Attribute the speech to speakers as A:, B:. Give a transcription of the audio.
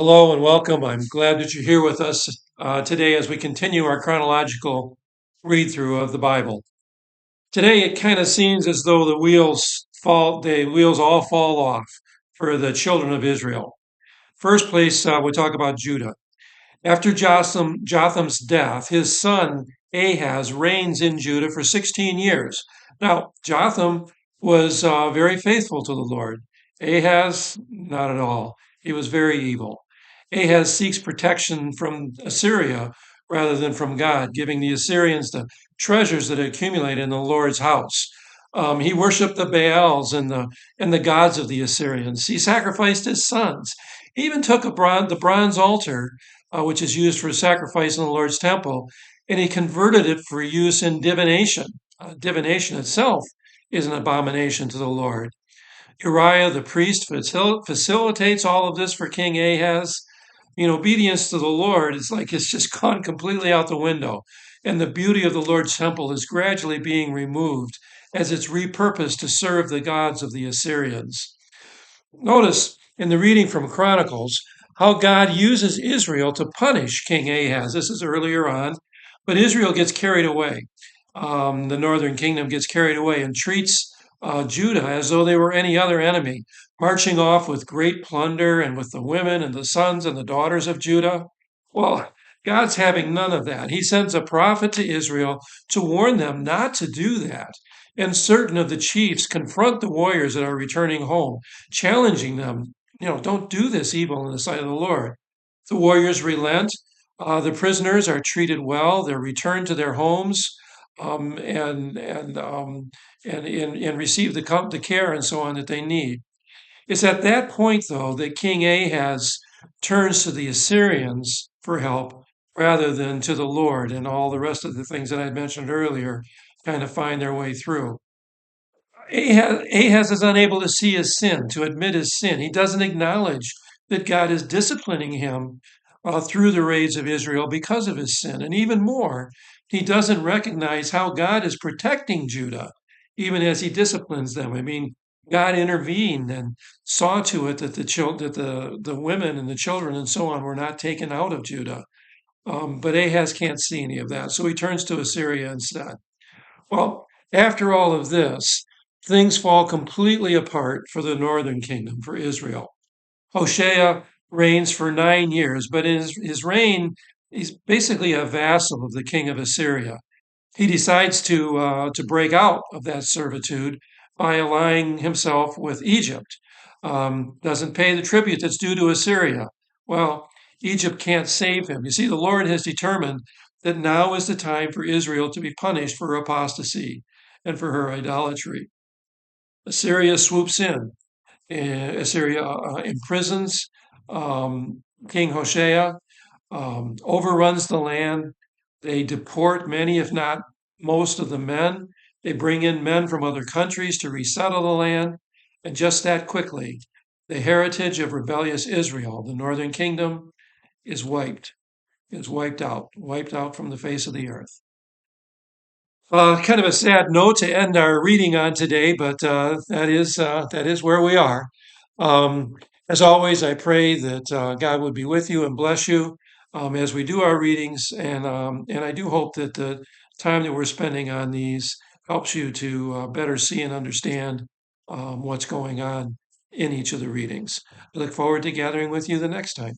A: Hello and welcome. I'm glad that you're here with us today as we continue our chronological read through of the Bible. Today, it kind of seems as though the wheels all fall off for the children of Israel. First place, we talk about Judah. After Jotham's death, his son Ahaz reigns in Judah for 16 years. Now, Jotham was very faithful to the Lord. Ahaz, not at all. He was very evil. Ahaz seeks protection from Assyria rather than from God, giving the Assyrians the treasures that accumulate in the Lord's house. He worshipped the Baals and the gods of the Assyrians. He sacrificed his sons. He even took the bronze altar which is used for sacrifice in the Lord's temple, and he converted it for use in divination. Divination itself is an abomination to the Lord. Uriah the priest facilitates all of this for King Ahaz. Obedience to the Lord is like it's just gone completely out the window, and the beauty of the Lord's temple is gradually being removed as it's repurposed to serve the gods of the Assyrians. Notice in the reading from Chronicles how God uses Israel to punish King Ahaz. This is earlier on, but Israel gets carried away. The northern kingdom gets carried away and treats Judah as though they were any other enemy, marching off with great plunder and with the women and the sons and the daughters of Judah. Well, God's having none of that. He sends a prophet to Israel to warn them not to do that. And certain of the chiefs confront the warriors that are returning home, challenging them, don't do this evil in the sight of the Lord. The warriors relent. The prisoners are treated well. They're returned to their homes um, and and um, and receive the care and so on that they need. It's at that point, though, that King Ahaz turns to the Assyrians for help rather than to the Lord, and all the rest of the things that I mentioned earlier kind of find their way through. Ahaz is unable to see his sin, to admit his sin. He doesn't acknowledge that God is disciplining him through the raids of Israel because of his sin. And even more, he doesn't recognize how God is protecting Judah, even as he disciplines them. I mean, God intervened and saw to it that the women and the children and so on were not taken out of Judah. But Ahaz can't see any of that, so he turns to Assyria instead. Well, after all of this, things fall completely apart for the northern kingdom, for Israel. Hoshea reigns for 9 years, but in his reign, he's basically a vassal of the king of Assyria. He decides to break out of that servitude by allying himself with Egypt. Doesn't pay the tribute that's due to Assyria. Well, Egypt can't save him. You see, the Lord has determined that now is the time for Israel to be punished for her apostasy and for her idolatry. Assyria swoops in. Assyria imprisons King Hoshea, overruns the land. They deport many, if not most, of the men. They bring in men from other countries to resettle the land. And just that quickly, the heritage of rebellious Israel, the northern kingdom, is wiped out from the face of the earth. Kind of a sad note to end our reading on today, but that is where we are. Um, as always, I pray that God would be with you and bless you as we do our readings, and I do hope that the time that we're spending on these helps you to better see and understand what's going on in each of the readings. I look forward to gathering with you the next time.